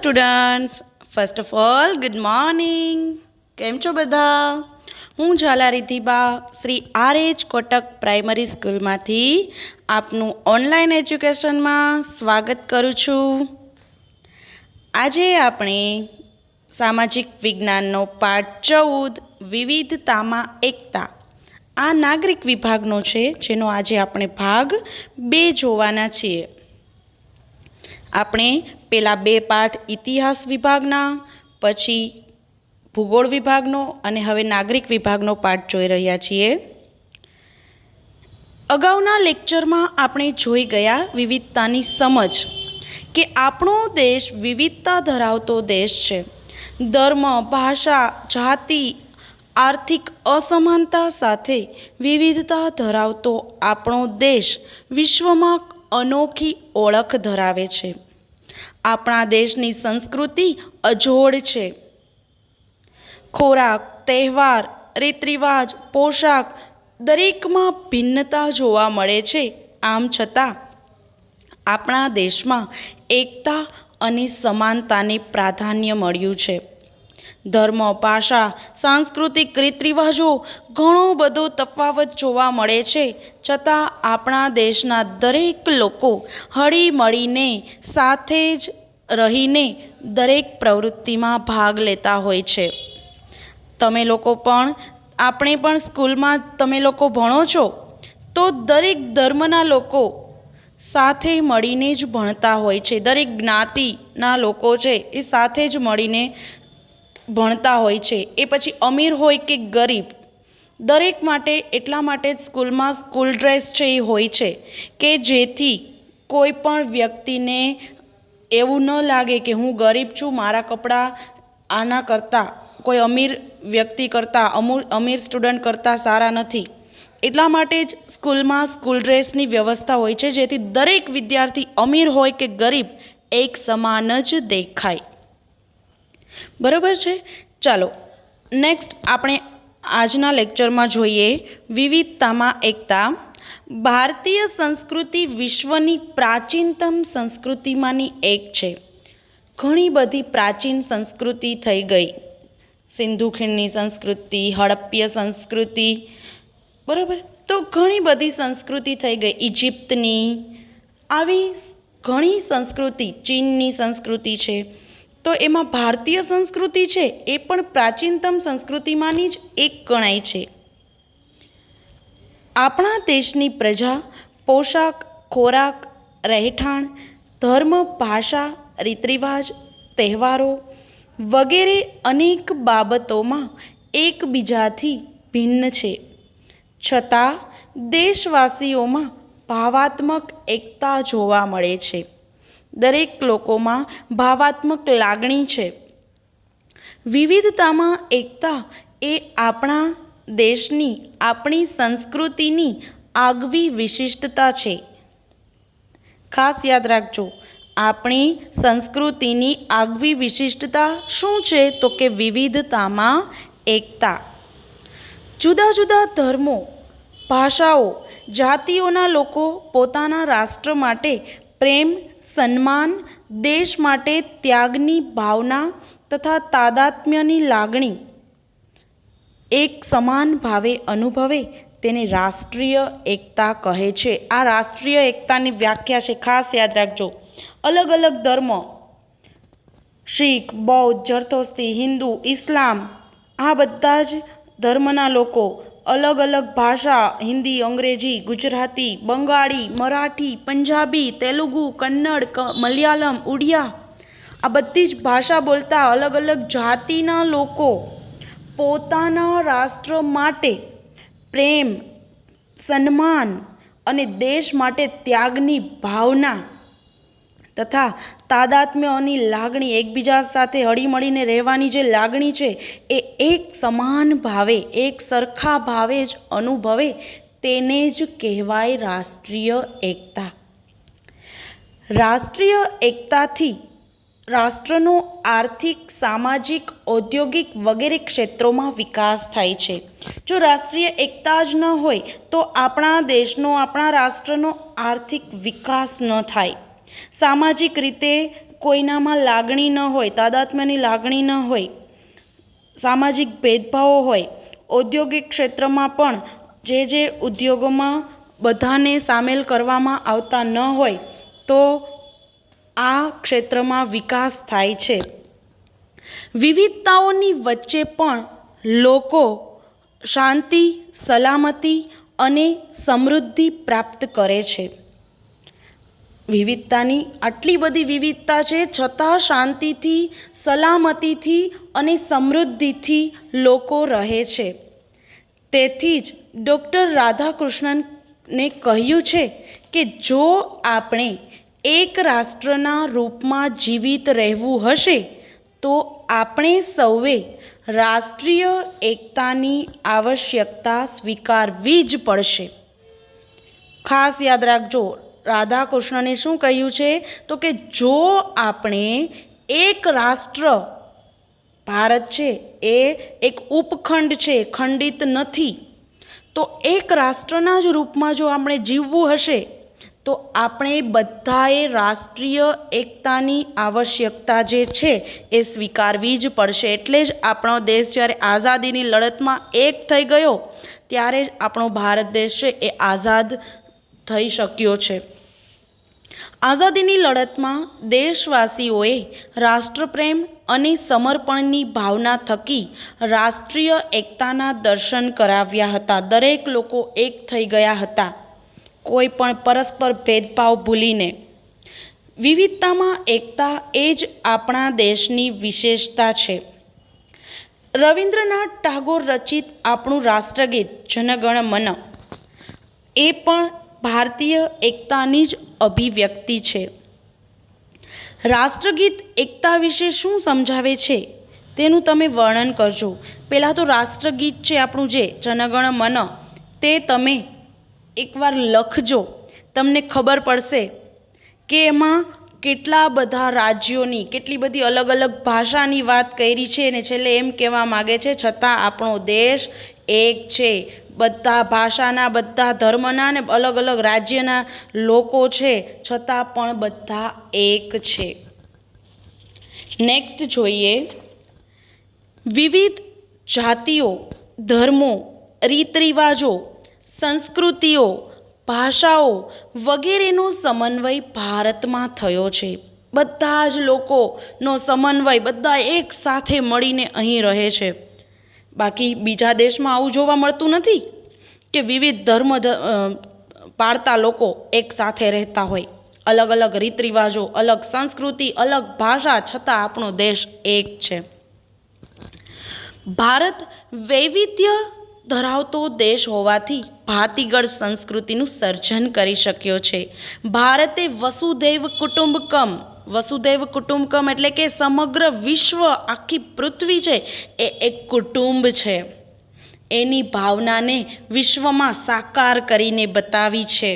Students, first of all good morning. કેમ છો બધા? હું ઝાલા રિધિબા શ્રી RH કોટક પ્રાઇમરી સ્કૂલમાંથી આપનું ઓનલાઈન એજ્યુકેશનમાં સ્વાગત કરું છું. આજે આપણે સામાજિક વિજ્ઞાનનો પાઠ 14 વિવિધતામાં એકતા આ નાગરિક વિભાગનો છે, જેનો આજે આપણે ભાગ 2 જોવાના છીએ. આપણે પહેલાં 2 પાઠ ઇતિહાસ વિભાગના, પછી ભૂગોળ વિભાગનો અને હવે નાગરિક વિભાગનો પાઠ જોઈ રહ્યા છીએ. અગાઉના લેક્ચરમાં આપણે જોઈ ગયા વિવિધતાની સમજ, કે આપણો દેશ વિવિધતા ધરાવતો દેશ છે. ધર્મ, ભાષા, જાતિ, આર્થિક અસમાનતા સાથે વિવિધતા ધરાવતો આપણો દેશ વિશ્વમાં અનોખી ઓળખ ધરાવે છે. આપણા દેશની સંસ્કૃતિ અજોડ છે. ખોરાક, તહેવાર, રીત રિવાજ, પોશાક દરેકમાં ભિન્નતા જોવા મળે છે. આમ છતાં આપણા દેશમાં એકતા અને સમાનતાને પ્રાધાન્ય મળ્યું છે. ધર્મ, ભાષા, સાંસ્કૃતિક રીત રિવાજો ઘણો બધો તફાવત જોવા મળે છે, છતાં આપણા દેશના દરેક લોકો હળી મળીને સાથે જ રહીને દરેક પ્રવૃત્તિમાં ભાગ લેતા હોય છે. તમે લોકો પણ, આપણે પણ સ્કૂલમાં તમે લોકો ભણો છો તો દરેક ધર્મના લોકો સાથે મળીને જ ભણતા હોય છે. દરેક જ્ઞાતિના લોકો છે એ સાથે જ મળીને ભણતા હોય છે. એ પછી અમીર હોય કે ગરીબ, દરેક માટે એટલા માટે જ સ્કૂલમાં સ્કૂલ ડ્રેસ છે એ હોય છે, કે જેથી કોઈ પણ વ્યક્તિને એવું ન લાગે કે હું ગરીબ છું, મારા કપડાં આના કરતાં, કોઈ અમીર વ્યક્તિ કરતાં, અમીર સ્ટુડન્ટ કરતાં સારા નથી. એટલા માટે જ સ્કૂલમાં સ્કૂલ ડ્રેસની વ્યવસ્થા હોય છે, જેથી દરેક વિદ્યાર્થી અમીર હોય કે ગરીબ એક સમાન જ દેખાય. બરાબર છે? ચાલો નેક્સ્ટ આપણે આજના લેક્ચરમાં જોઈએ વિવિધતામાં એકતા. ભારતીય સંસ્કૃતિ વિશ્વની પ્રાચીનતમ સંસ્કૃતિમાંની એક છે. ઘણી બધી પ્રાચીન સંસ્કૃતિ થઈ ગઈ. સિંધુ ખીણની સંસ્કૃતિ, હડપ્પીય સંસ્કૃતિ, બરાબર, તો ઘણી બધી સંસ્કૃતિ થઈ ગઈ. ઇજિપ્તની, આવી ઘણી સંસ્કૃતિ, ચીનની સંસ્કૃતિ છે. તો એમાં ભારતીય સંસ્કૃતિ છે એ પણ પ્રાચીનતમ સંસ્કૃતિમાંની જ એક ગણાય છે. આપણા દેશની પ્રજા પોશાક, ખોરાક, રહેઠાણ, ધર્મ, ભાષા, રીત રિવાજ, તહેવારો વગેરે અનેક બાબતોમાં એકબીજાથી ભિન્ન છે, છતાં દેશવાસીઓમાં ભાવાત્મક એકતા જોવા મળે છે. દરેક લોકોમાં ભાવાત્મક લાગણી છે. વિવિધતામાં એકતા એ આપણા દેશની, આપણી સંસ્કૃતિની આગવી વિશિષ્ટતા છે. ખાસ યાદ રાખજો, આપણી સંસ્કૃતિની આગવી વિશિષ્ટતા શું છે? તો કે વિવિધતામાં એકતા. જુદા જુદા ધર્મો, ભાષાઓ, જાતિઓના લોકો પોતાના રાષ્ટ્ર માટે પ્રેમ, સન્માન, દેશ માટે ત્યાગની ભાવના તથા તાદાત્મ્યની લાગણી એક સમાન ભાવે અનુભવે તેને રાષ્ટ્રીય એકતા કહે છે. આ રાષ્ટ્રીય એકતાની વ્યાખ્યા છે, ખાસ યાદ રાખજો. અલગ અલગ ધર્મ, શીખ, બૌદ્ધ, જરદોસ્તી, હિન્દુ, ઇસ્લામ, આ બધા જ ધર્મના લોકો, અલગ અલગ ભાષા, હિન્દી, અંગ્રેજી, ગુજરાતી, બંગાળી, મરાઠી, પંજાબી, તેલુગુ, કન્નડ, મલયાલમ, ઉડિયા, આ બધી જ ભાષા બોલતા અલગ અલગ જાતિના લોકો પોતાના રાષ્ટ્ર માટે પ્રેમ, સન્માન અને દેશ માટે ત્યાગની ભાવના તથા તાદાત્મ્યની લાગણી, એકબીજા સાથે હળીમળીને રહેવાની જે લાગણી છે એ એક સમાન ભાવે, એક સરખા ભાવે જ અનુભવે તેને જ કહેવાય રાષ્ટ્રીય એકતા. રાષ્ટ્રીય એકતાથી રાષ્ટ્રનો આર્થિક, સામાજિક, ઔદ્યોગિક વગેરે ક્ષેત્રોમાં વિકાસ થાય છે. જો રાષ્ટ્રીય એકતા જ ન હોય તો આપણા દેશનો, આપણા રાષ્ટ્રનો આર્થિક વિકાસ ન થાય. સામાજિક રીતે કોઈનામાં લાગણી ન હોય, તાદાત્મ્યની લાગણી ન હોય, સામાજિક ભેદભાવો હોય, ઔદ્યોગિક ક્ષેત્રમાં પણ જે ઉદ્યોગોમાં બધાને સામેલ કરવામાં આવતા ન હોય તો આ ક્ષેત્રમાં વિકાસ થાય છે. વિવિધતાઓની વચ્ચે પણ લોકો શાંતિ, સલામતી અને સમૃદ્ધિ પ્રાપ્ત કરે છે. વિવિધતાની આટલી બધી વિવિધતા છે છતાં શાંતિથી, સલામતીથી અને સમૃદ્ધિથી લોકો રહે છે. તેથી જ ડૉક્ટર રાધાકૃષ્ણને કહ્યું છે કે જો આપણે એક રાષ્ટ્રના રૂપમાં જીવિત રહેવું હશે તો આપણે સૌએ રાષ્ટ્રીય એકતાની આવશ્યકતા સ્વીકારવી જ પડશે. ખાસ યાદ રાખજો, રાધાકૃષ્ણને શું કહ્યું છે તો કે જો આપણે એક રાષ્ટ્ર, ભારત છે એ એક ઉપખંડ છે, ખંડિત નથી, તો એક રાષ્ટ્રના જ રૂપમાં જો આપણે જીવવું હશે તો આપણે બધાએ રાષ્ટ્રીય એકતાની આવશ્યકતા જે છે એ સ્વીકારવી જ પડશે. એટલે જ આપણો દેશ જ્યારે આઝાદીની લડતમાં એક થઈ ગયો ત્યારે જ આપણો ભારત દેશ છે એ આઝાદ થઈ શક્યો છે. આઝાદીની લડતમાં દેશવાસીઓએ રાષ્ટ્રપ્રેમ અને સમર્પણની ભાવના થકી રાષ્ટ્રીય એકતાના દર્શન કરાવ્યા હતા. દરેક લોકો એક થઈ ગયા હતા, કોઈ પણ પરસ્પર ભેદભાવ ભૂલીને. વિવિધતામાં એકતા એ જ આપણા દેશની વિશેષતા છે. રવિન્દ્રનાથ ટાગોર રચિત આપણું રાષ્ટ્રગીત જનગણ મન એ પણ ભારતીય એકતાની જ અભિવ્યક્તિ છે. રાષ્ટ્રગીત એકતા વિશે શું સમજાવે છે તેનું તમે વર્ણન કરજો. પહેલાં તો રાષ્ટ્રગીત છે આપણું જે જનગણ મન તે તમે એકવાર લખજો, તમને ખબર પડશે કે એમાં કેટલા બધા રાજ્યોની, કેટલી બધી અલગ અલગ ભાષાની વાત કરી છે અને છેલ્લે એમ કહેવા માગે છે છતાં આપણો દેશ એક છે. બધા ભાષાના, બધા ધર્મના ને અલગ અલગ રાજ્યના લોકો છે છતાં પણ બધા એક છે. નેક્સ્ટ જોઈએ, વિવિધ જાતિઓ, ધર્મો, રીત રિવાજો, સંસ્કૃતિઓ, ભાષાઓ વગેરેનો સમન્વય ભારતમાં થયો છે. બધા જ લોકોનો સમન્વય, બધા એક સાથે મળીને અહીં રહે છે. બાકી બીજા દેશમાં આવું જોવા મળતું નથી કે વિવિધ ધર્મ પાળતા લોકો એક સાથે રહેતા હોય, અલગ અલગ રીત રિવાજો, અલગ સંસ્કૃતિ, અલગ ભાષા, છતાં આપણો દેશ એક છે. ભારત વૈવિધ્ય ધરાવતો દેશ હોવાથી ભાતીગળ સંસ્કૃતિનું સર્જન કરી શક્યો છે. ભારતે વસુધૈવ કુટુંબકમ, વસુધૈવ કુટુંબકમ એટલે કે સમગ્ર વિશ્વ, આખી પૃથ્વી છે એ એક કુટુંબ છે. એની ભાવનાને વિશ્વમાં સાકાર કરીને બતાવી છે.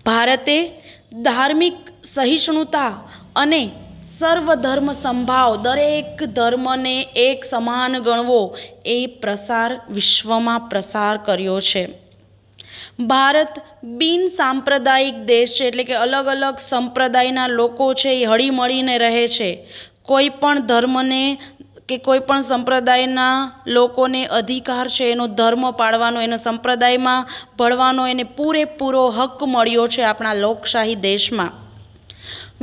ભારતે ધાર્મિક સહિષ્ણુતા અને સર્વધર્મ સંભાવ, દરેક ધર્મને એક સમાન ગણવો એ પ્રસાર વિશ્વમાં પ્રસાર કર્યો છે. ભારત બિન સાંપ્રદાયિક દેશ છે એટલે કે અલગ અલગ સંપ્રદાયના લોકો છે એ હળીમળીને રહે છે. કોઈ પણ ધર્મને કે કોઈ પણ સંપ્રદાયના લોકોને અધિકાર છે એનો ધર્મ પાળવાનો, એનો સંપ્રદાયમાં ભળવાનો એને પૂરેપૂરો હક મળ્યો છે આપણા લોકશાહી દેશમાં.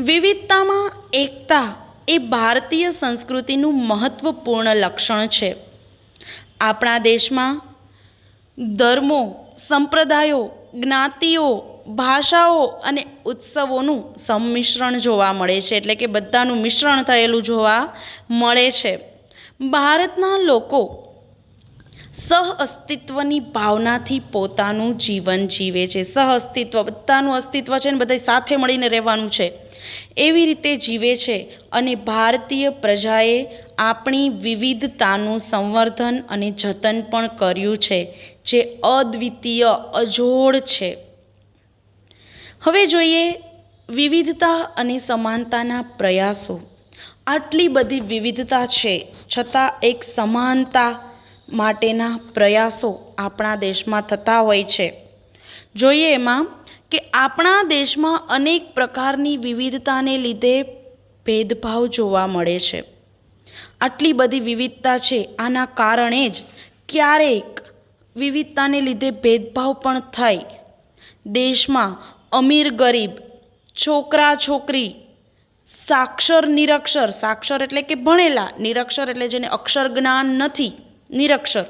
વિવિધતામાં એકતા એ ભારતીય સંસ્કૃતિનું મહત્ત્વપૂર્ણ લક્ષણ છે. આપણા દેશમાં ધર્મો, સંપ્રદાયો, જ્ઞાતિઓ, ભાષાઓ અને ઉત્સવોનું સંમિશ્રણ જોવા મળે છે, એટલે કે બધાનું મિશ્રણ થયેલું જોવા મળે છે. ભારતના લોકો સહઅસ્તિત્વની ભાવનાથી પોતાનું જીવન જીવે છે. સહઅસ્તિત્વ, બધાનું અસ્તિત્વ છે ને બધા સાથે મળીને રહેવાનું છે એવી રીતે જીવે છે. અને ભારતીય પ્રજાએ આપણી વિવિધતાનું સંવર્ધન અને જતન પણ કર્યું છે જે અદ્વિતીય, અજોડ છે. હવે જોઈએ વિવિધતા અને સમાનતાના પ્રયાસો. આટલી બધી વિવિધતા છે છતાં એક સમાનતા માટેના પ્રયાસો આપણા દેશમાં થતા હોય છે. જોઈએ એમાં કે આપણા દેશમાં અનેક પ્રકારની વિવિધતાને લીધે ભેદભાવ જોવા મળે છે. આટલી બધી વિવિધતા છે, આના કારણે જ ક્યારેક વિવિધતાને લીધે ભેદભાવ પણ થાય. દેશમાં અમીર ગરીબ, છોકરા છોકરી, સાક્ષર નિરક્ષર, સાક્ષર એટલે કે ભણેલા, નિરક્ષર એટલે જેને અક્ષર જ્ઞાન નથી, નિરક્ષર.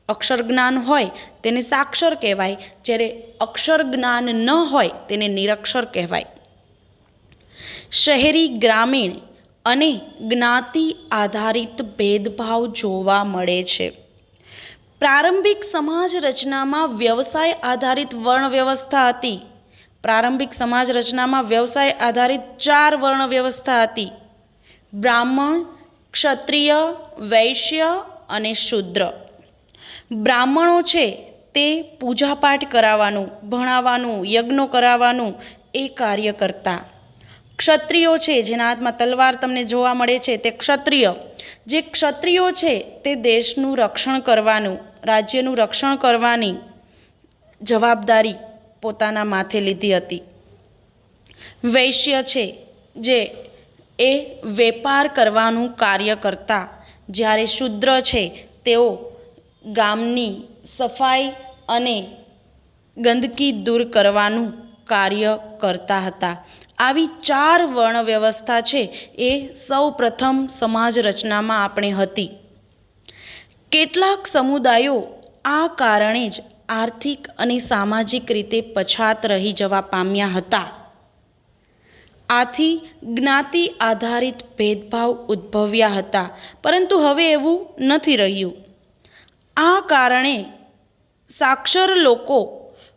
અક્ષર જ્ઞાન હોય તેને સાક્ષર કહેવાય, જ્યારે અક્ષર જ્ઞાન ન હોય તેને નિરક્ષર કહેવાય. શહેરી ગ્રામીણ અને જ્ઞાતિ આધારિત ભેદભાવ જોવા મળે છે. પ્રારંભિક સમાજ રચનામાં વ્યવસાય આધારિત વર્ણ વ્યવસ્થા હતી. પ્રારંભિક સમાજ રચનામાં વ્યવસાય આધારિત 4 વર્ણ વ્યવસ્થા હતી: બ્રાહ્મણ, ક્ષત્રિય, વૈશ્ય અને શૂદ્ર. બ્રાહ્મણો છે તે પૂજાપાઠ કરાવવાનું, ભણાવવાનું, યજ્ઞો કરાવવાનું એ કાર્ય કરતા. ક્ષત્રિયો છે, જેના હાથમાં તલવાર તમને જોવા મળે છે, તે ક્ષત્રિય. જે ક્ષત્રિયો છે તે દેશનું રક્ષણ કરવાનું, રાજ્યનું રક્ષણ કરવાની જવાબદારી પોતાના માથે લીધી હતી. વૈશ્ય છે જે એ વેપાર કરવાનું કાર્ય કરતા, જ્યારે શૂદ્ર છે તેઓ ગામની સફાઈ અને ગંદકી દૂર કરવાનું કાર્ય કરતા હતા. આવી 4 વર્ણ વ્યવસ્થા છે એ સૌ પ્રથમ સમાજ રચનામાં આપણે હતી. કેટલાક સમુદાયો આ કારણે જ આર્થિક અને સામાજિક રીતે પછાત રહી જવા પામ્યા હતા. આથી જ્ઞાતિ આધારિત ભેદભાવ ઉદ્ભવ્યા હતા, પરંતુ હવે એવું નથી રહ્યું. આ કારણે સાક્ષર લોકો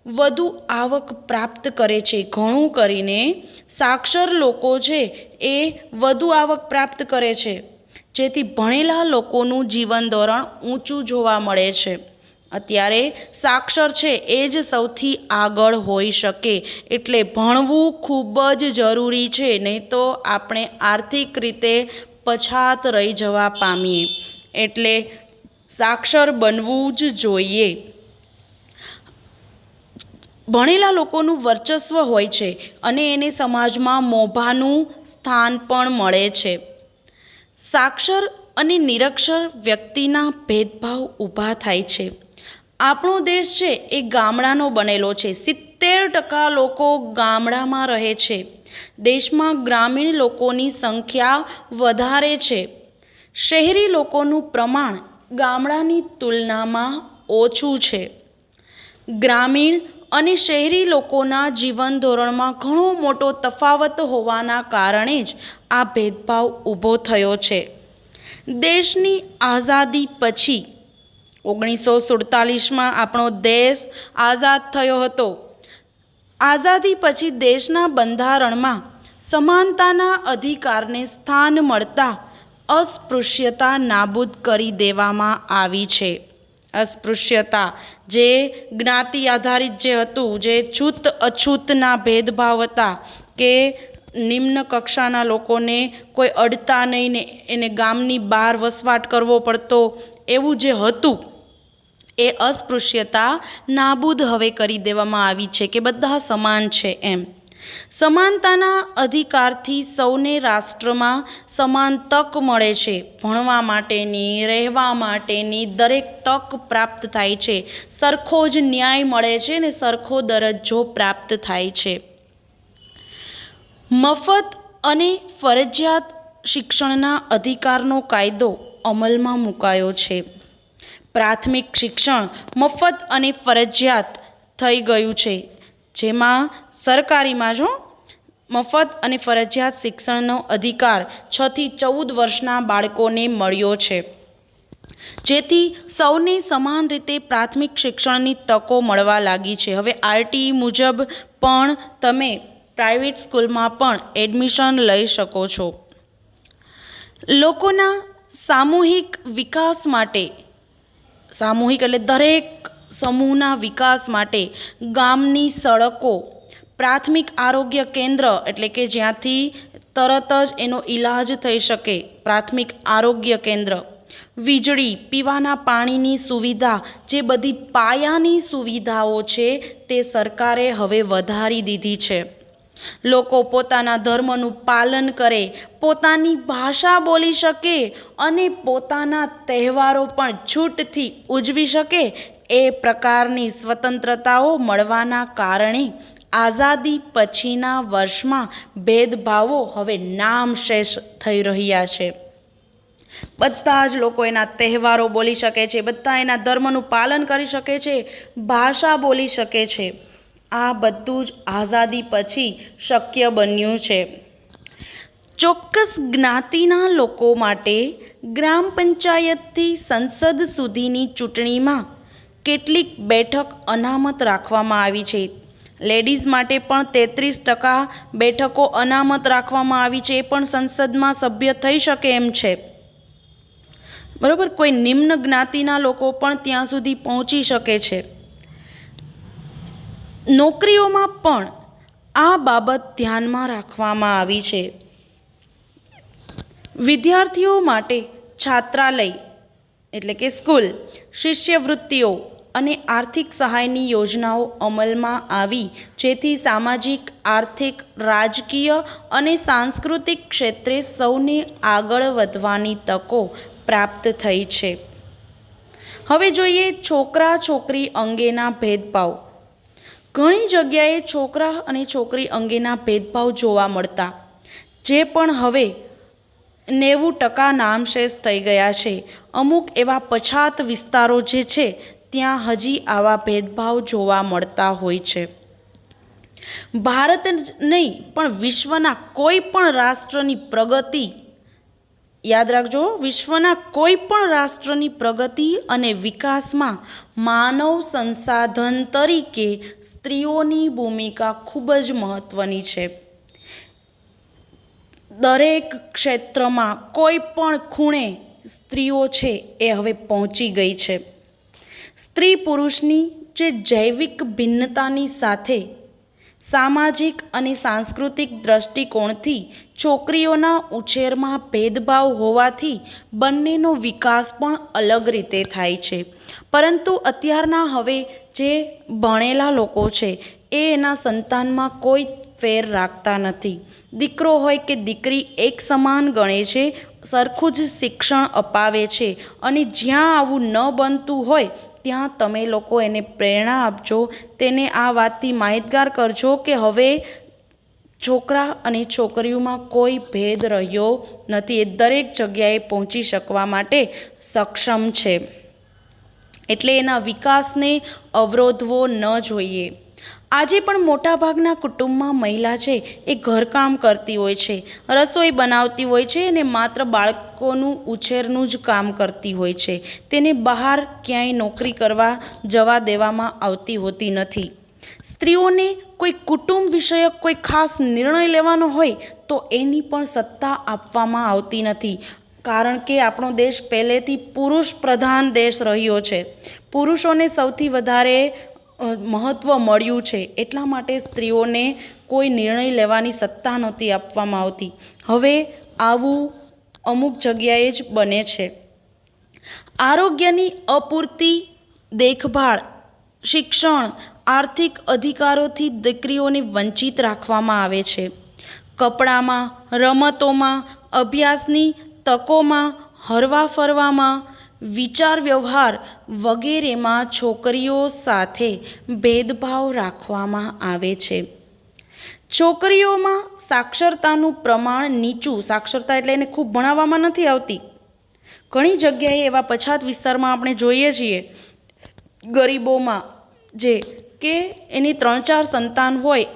વધુ આવક પ્રાપ્ત કરે છે. ઘણું કરીને સાક્ષર લોકો છે એ વધુ આવક પ્રાપ્ત કરે છે, જેથી ભણેલા લોકોનું જીવન ધોરણ ઊંચું જોવા મળે છે. અત્યારે સાક્ષર છે એ જ સૌથી આગળ હોઈ શકે, એટલે ભણવું ખૂબ જ જરૂરી છે, નહીં તો આપણે આર્થિક રીતે પછાત રહી જવા પામીએ. એટલે સાક્ષર બનવું જ જોઈએ. ભણેલા લોકોનું વર્ચસ્વ હોય છે અને એને સમાજમાં મોભાનું સ્થાન પણ મળે છે. સાક્ષર અને નિરક્ષર વ્યક્તિના ભેદભાવ ઊભા થાય છે. આપણો દેશ છે એ ગામડાનો બનેલો છે. 70% લોકો ગામડામાં રહે છે. દેશમાં ગ્રામીણ લોકોની સંખ્યા વધારે છે. શહેરી લોકોનું પ્રમાણ ગામડાની તુલનામાં ઓછું છે. ગ્રામીણ અને શહેરી લોકોના જીવન ધોરણમાં ઘણો મોટો તફાવત હોવાના કારણે જ આ ભેદભાવ ઊભો થયો છે. દેશની આઝાદી પછી 1947માં આપણો દેશ આઝાદ થયો હતો. આઝાદી પછી દેશના બંધારણમાં સમાનતાના અધિકારને સ્થાન મળતા અસ્પૃશ્યતા નાબૂદ કરી દેવામાં આવી છે. અસ્પૃશ્યતા જે જ્ઞાતિ આધારિત જે હતું, જે છૂત અછૂતના ભેદભાવ હતા, કે નિમ્ન કક્ષાના લોકોને કોઈ અડતા નહીં ને એને ગામની બહાર વસવાટ કરવો પડતો, એવું જે હતું એ અસ્પૃશ્યતા નાબૂદ હવે કરી દેવામાં આવી છે કે બધા સમાન છે એમ. સમાનતાના અધિકારથી સૌને રાષ્ટ્રમાં સમાન તક મળે છે. ભણવા માટેની, રહેવા માટેની દરેક તક પ્રાપ્ત થાય છે. સરખો જ ન્યાય મળે છે ને સરખો દરજ્જો પ્રાપ્ત થાય છે. મફત અને ફરજિયાત શિક્ષણના અધિકારનો કાયદો અમલમાં મુકાયો છે. પ્રાથમિક શિક્ષણ મફત અને ફરજિયાત થઈ ગયું છે, જેમાં સરકારીમાં જો મફત અને ફરજિયાત શિક્ષણનો અધિકાર 6 થી 14 વર્ષના બાળકોને મળ્યો છે, જેથી સૌને સમાન રીતે પ્રાથમિક શિક્ષણની તકો મળવા લાગી છે. હવે આરટીઈ મુજબ પણ તમે પ્રાઇવેટ સ્કૂલમાં પણ એડમિશન લઈ શકો છો. લોકોના સામૂહિક વિકાસ માટે, સામૂહિક એટલે દરેક સમૂહના વિકાસ માટે ગામની સડકો, પ્રાથમિક આરોગ્ય કેન્દ્ર એટલે કે જ્યાંથી તરત જ એનો ઈલાજ થઈ શકે, પ્રાથમિક આરોગ્ય કેન્દ્ર, વીજળી, પીવાના પાણીની સુવિધા, જે બધી પાયાની સુવિધાઓ છે તે સરકારે હવે વધારી દીધી છે. લોકો પોતાના ધર્મનું પાલન કરે, પોતાની ભાષા બોલી શકે અને પોતાના તહેવારો પણ છૂટથી ઉજવી શકે એ પ્રકારની સ્વતંત્રતાઓ મળવાના કારણે આઝાદી પછીના વર્ષમાં ભેદભાવો હવે નામશેષ થઈ રહ્યા છે. બધા જ લોકો એના તહેવારો બોલી શકે છે, બધા એના ધર્મનું પાલન કરી શકે છે, ભાષા બોલી શકે છે. આ બધું જ આઝાદી પછી શક્ય બન્યું છે. ચોક્કસ જ્ઞાતિના લોકો માટે ગ્રામ પંચાયતથી સંસદ સુધીની ચૂંટણીમાં કેટલીક બેઠક અનામત રાખવામાં આવી છે. લેડીઝ માટે પણ 33% બેઠકો અનામત રાખવામાં આવી છે. એ પણ સંસદમાં સભ્ય થઈ શકે એમ છે. બરાબર, કોઈ નિમ્ન જ્ઞાતિના લોકો પણ ત્યાં સુધી પહોંચી શકે છે. નોકરીઓમાં પણ આ બાબત ધ્યાનમાં રાખવામાં આવી છે. વિદ્યાર્થીઓ માટે છાત્રાલય એટલે કે સ્કૂલ, શિષ્યવૃત્તિઓ અને આર્થિક સહાયની યોજનાઓ અમલમાં આવી, જેથી સામાજિક, આર્થિક, રાજકીય અને સાંસ્કૃતિક ક્ષેત્રે સૌને આગળ વધવાની તકો પ્રાપ્ત થઈ છે. હવે જોઈએ છોકરા છોકરી અંગેના ભેદભાવ. ઘણી જગ્યાએ છોકરા અને છોકરી અંગેના ભેદભાવ જોવા મળતા, જે પણ હવે 90% નામશેષ થઈ ગયા છે. અમુક એવા પછાત વિસ્તારો જે છે ત્યાં હજી આવા ભેદભાવ જોવા મળતા હોય છે. ભારત જ નહીં પણ વિશ્વના કોઈ પણ રાષ્ટ્રની પ્રગતિ, યાદ રાખજો, વિશ્વના કોઈ પણ રાષ્ટ્રની પ્રગતિ અને વિકાસમાં માનવ સંસાધન તરીકે સ્ત્રીઓની ભૂમિકા ખૂબ જ મહત્ત્વની છે. દરેક ક્ષેત્રમાં કોઈ પણ ખૂણે સ્ત્રીઓ છે એ હવે પહોંચી ગઈ છે. સ્ત્રી પુરુષની જે જૈવિક ભિન્નતાની સાથે સામાજિક અને સાંસ્કૃતિક દ્રષ્ટિકોણથી છોકરીઓના ઉછેરમાં ભેદભાવ હોવાથી બંનેનો વિકાસ પણ અલગ રીતે થાય છે. પરંતુ અત્યારના હવે જે ભણેલા લોકો છે એ એના સંતાનમાં કોઈ ફેર રાખતા નથી. દીકરો હોય કે દીકરી એક સમાન ગણે છે, સરખું જ શિક્ષણ અપાવે છે. અને જ્યાં આવું ન બનતું હોય ત્યાં તમે લોકો એને પ્રેરણા આપજો, તેને આ વાતથી માહિતગાર કરજો કે હવે છોકરા અને છોકરીઓમાં કોઈ ભેદ રહ્યો નથી. એ દરેક જગ્યાએ પહોંચી શકવા માટે સક્ષમ છે. એટલે એના વિકાસને અવરોધવો ન જોઈએ. આજે પણ મોટાભાગના કુટુંબમાં મહિલા છે એ ઘરકામ કરતી હોય છે, રસોઈ બનાવતી હોય છે અને માત્ર બાળકોનું ઉછેરનું જ કામ કરતી હોય છે. તેને બહાર ક્યાંય નોકરી કરવા જવા દેવામાં આવતી હોતી નથી. સ્ત્રીઓને કોઈ કુટુંબ વિષયક કોઈ ખાસ નિર્ણય લેવાનો હોય તો એની પણ સત્તા આપવામાં આવતી નથી. કારણ કે આપણો દેશ પહેલેથી પુરુષ પ્રધાન દેશ રહ્યો છે. પુરુષોને સૌથી વધારે મહત્ત્વ મળ્યું છે. એટલા માટે સ્ત્રીઓને કોઈ નિર્ણય લેવાની સત્તા નહોતી આપવામાં આવતી. હવે આવું અમુક જગ્યાએ જ બને છે. આરોગ્યની અપૂરતી દેખભાળ, શિક્ષણ, આર્થિક અધિકારોથી દીકરીઓને વંચિત રાખવામાં આવે છે. કપડામાં, રમતોમાં, અભ્યાસની તકોમાં, હરવા ફરવામાં, વિચાર વ્યવહાર વગેરેમાં છોકરીઓ સાથે ભેદભાવ રાખવામાં આવે છે. છોકરીઓમાં સાક્ષરતાનું પ્રમાણ નીચું, સાક્ષરતા એટલે એને ખૂબ ભણાવવામાં નથી આવતી. ઘણી જગ્યાએ એવા પછાત વિસ્તારમાં આપણે જોઈએ છીએ, ગરીબોમાં જે કે એની 3-4 સંતાન હોય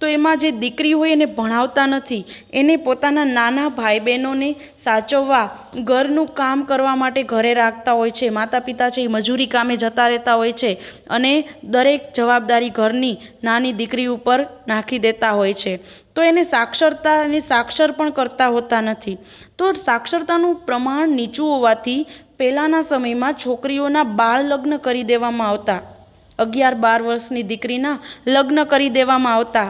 તો એમાં જે દીકરી હોય એને ભણાવતા નથી. એને પોતાના નાના ભાઈ બહેનોને સાચવવા, ઘરનું કામ કરવા માટે ઘરે રાખતા હોય છે. માતા પિતા છે એ મજૂરી કામે જતા રહેતા હોય છે અને દરેક જવાબદારી ઘરની નાની દીકરી ઉપર નાખી દેતા હોય છે. તો એને સાક્ષરતા અને સાક્ષર પણ કરતા હોતા નથી. તો સાક્ષરતાનું પ્રમાણ નીચું હોવાથી પહેલાંના સમયમાં છોકરીઓના બાળ લગ્ન કરી દેવામાં આવતા. 11-12 વર્ષની દીકરીના લગ્ન કરી દેવામાં આવતા.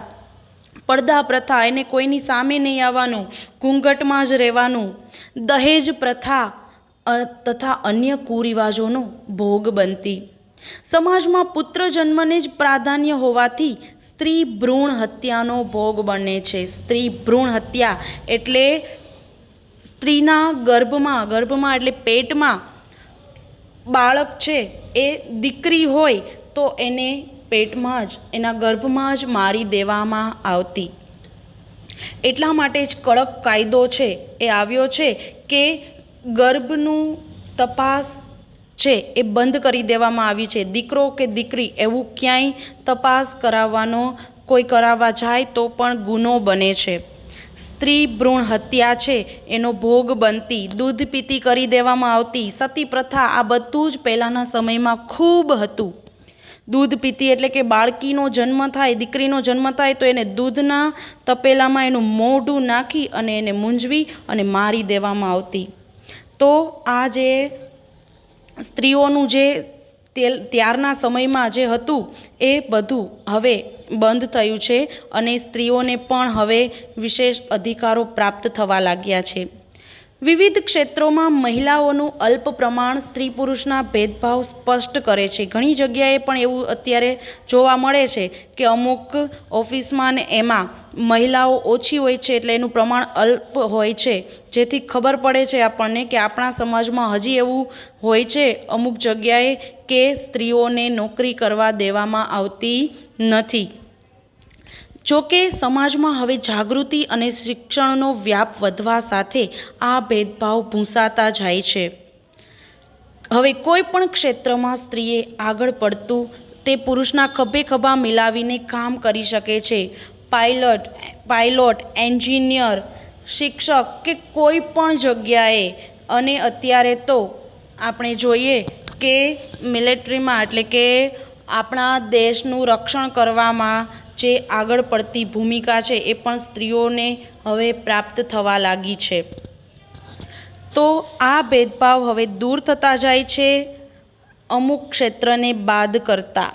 પડદા પ્રથા, એને કોઈની સામે નહીં આવવાનું, ઘૂંઘટમાં જ રહેવાનું. દહેજ પ્રથા તથા અન્ય કુરિવાજોનો ભોગ બનતી. સમાજમાં પુત્ર જન્મને જ પ્રાધાન્ય હોવાથી સ્ત્રી ભ્રૂણ હત્યાનો ભોગ બને છે. સ્ત્રી ભ્રૂણ હત્યા એટલે સ્ત્રીના ગર્ભમાં એટલે પેટમાં બાળક છે એ દીકરી હોય તો એને પેટમાં જ એના ગર્ભમાં જ મારી દેવામાં આવતી. એટલા માટે જ કડક કાયદો છે એ આવ્યો છે કે ગર્ભનું તપાસ છે એ બંધ કરી દેવામાં આવી છે. દીકરો કે દીકરી એવું ક્યાંય તપાસ કરાવવા જાય તો પણ ગુનો બને છે. સ્ત્રી ભ્રૂણ હત્યા છે એનો ભોગ બનતી, દૂધ પીતી કરી દેવામાં આવતી, સતી પ્રથા, આ બધું જ પહેલાંના સમયમાં ખૂબ હતું. દૂધ પીતી એટલે કે બાળકીનો જન્મ થાય, દીકરીનો જન્મ થાય તો એને દૂધના તપેલામાં એનું મોઢું નાખી અને એને મૂંઝવી અને મારી દેવામાં આવતી. તો આ જે સ્ત્રીઓનું જે ત્યારના સમયમાં જે હતું એ બધું હવે બંધ થયું છે અને સ્ત્રીઓને પણ હવે વિશેષ અધિકારો પ્રાપ્ત થવા લાગ્યા છે. વિવિધ ક્ષેત્રોમાં મહિલાઓનું અલ્પ પ્રમાણ સ્ત્રી પુરુષના ભેદભાવ સ્પષ્ટ કરે છે. ઘણી જગ્યાએ પણ એવું અત્યારે જોવા મળે છે કે અમુક ઓફિસમાં ને એમાં મહિલાઓ ઓછી હોય છે એટલે એનું પ્રમાણ અલ્પ હોય છે, જેથી ખબર પડે છે આપણને કે આપણા સમાજમાં હજી એવું હોય છે અમુક જગ્યાએ કે સ્ત્રીઓને નોકરી કરવા દેવામાં આવતી નથી. જોકે સમાજમાં હવે જાગૃતિ અને શિક્ષણનો વ્યાપ વધવા સાથે આ ભેદભાવ ભૂંસાતા જાય છે. હવે કોઈ પણ ક્ષેત્રમાં સ્ત્રીએ આગળ પડતું તે પુરુષના ખભે ખભા મિલાવીને કામ કરી શકે છે. પાયલોટ, એન્જિનિયર, શિક્ષક કે કોઈ પણ જગ્યાએ. અને અત્યારે તો આપણે જોઈએ કે મિલિટરીમાં એટલે કે આપણા દેશનું રક્ષણ કરવામાં જે આગળ પડતી ભૂમિકા છે એ પણ સ્ત્રીઓને હવે પ્રાપ્ત થવા લાગી છે. તો આ ભેદભાવ હવે દૂર થતા જાય છે અમુક ક્ષેત્રને બાદ કરતા.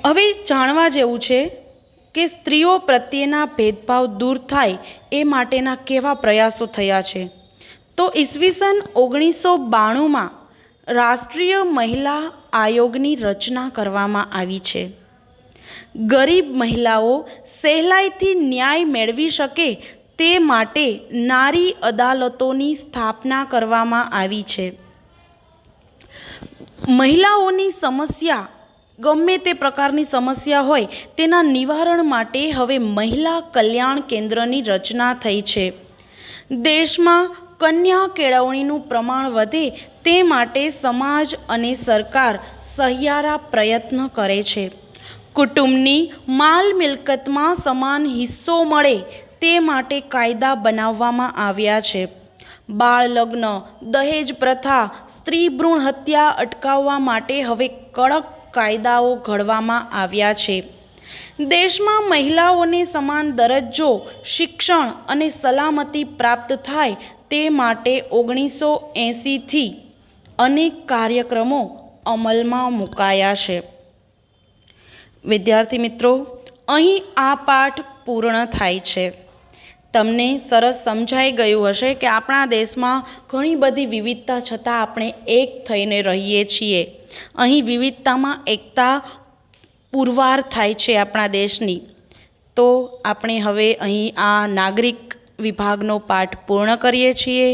હવે જાણવા જેવું છે કે સ્ત્રીઓ પ્રત્યેના ભેદભાવ દૂર થાય એ માટેના કેવા પ્રયાસો થયા છે. તો ઈસવીસન 1992માં રાષ્ટ્રીય મહિલા આયોગની રચના કરવામાં આવી છે. ગરીબ મહિલાઓ સહેલાઈથી ન્યાય મેળવી શકે તે માટે નારી અદાલતોની સ્થાપના કરવામાં આવી છે. મહિલાઓની સમસ્યા, ગમે તે પ્રકારની સમસ્યા હોય તેના નિવારણ માટે હવે મહિલા કલ્યાણ કેન્દ્રની રચના થઈ છે. દેશમાં કન્યા કેળવણીનું પ્રમાણ વધે તે માટે સમાજ અને સરકાર સહિયારા પ્રયત્ન કરે છે. કુટુંબની માલ મિલકતમાં સમાન હિસ્સો મળે તે માટે કાયદા બનાવવામાં આવ્યા છે. બાળ લગ્ન, દહેજ પ્રથા, સ્ત્રી ભ્રૂણ હત્યા અટકાવવા માટે હવે કડક કાયદાઓ ઘડવામાં આવ્યા છે. દેશમાં મહિલાઓને સમાન દરજ્જો, શિક્ષણ અને સલામતી પ્રાપ્ત થાય તે માટે 1980થી અનેક કાર્યક્રમો અમલમાં મુકાયા છે. વિદ્યાર્થી મિત્રો, અહીં આ પાઠ પૂર્ણ થાય છે. તમને સરસ સમજાઈ ગયું હશે કે આપણા દેશમાં ઘણી બધી વિવિધતા છતાં આપણે એક થઈને રહીએ છીએ. અહીં વિવિધતામાં એકતા પુરવાર થાય છે આપણા દેશની. તો આપણે હવે અહીં આ નાગરિક વિભાગનો પાઠ પૂર્ણ કરીએ છીએ.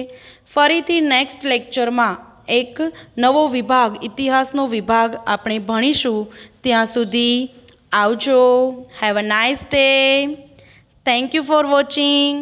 ફરીથી નેક્સ્ટ લેક્ચરમાં એક નવો વિભાગ, ઇતિહાસનો વિભાગ આપણે ભણીશું. ત્યાં સુધી આવજો. Have a nice day. Thank you for watching.